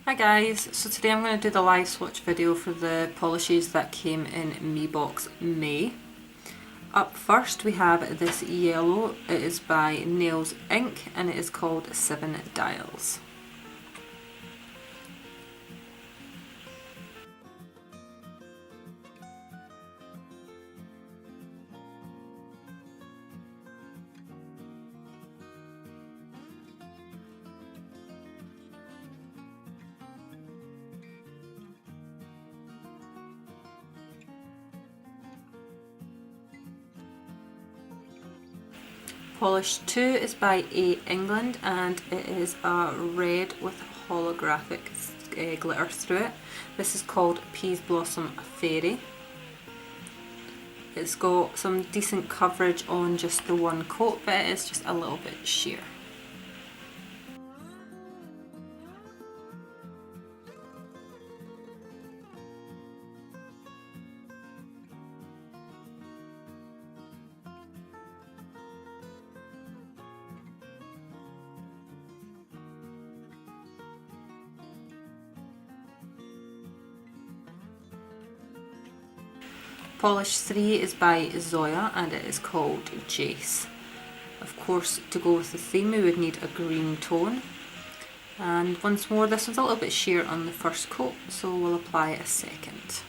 Hi guys, so today I'm going to do the live swatch video for the polishes that came in Meebox May. Up first we have this yellow. It is by Nails Inc and it is called 7 Dials. Polish 2 is by A England and it is a red with holographic glitter through it. This is called Peas Blossom Fairy. It's got some decent coverage on just the one coat, but it is just a little bit sheer. Polish 3 is by Zoya and it is called Jace. Of course, to go with the theme we would need a green tone. And once more, this one's a little bit sheer on the first coat, so we'll apply a second.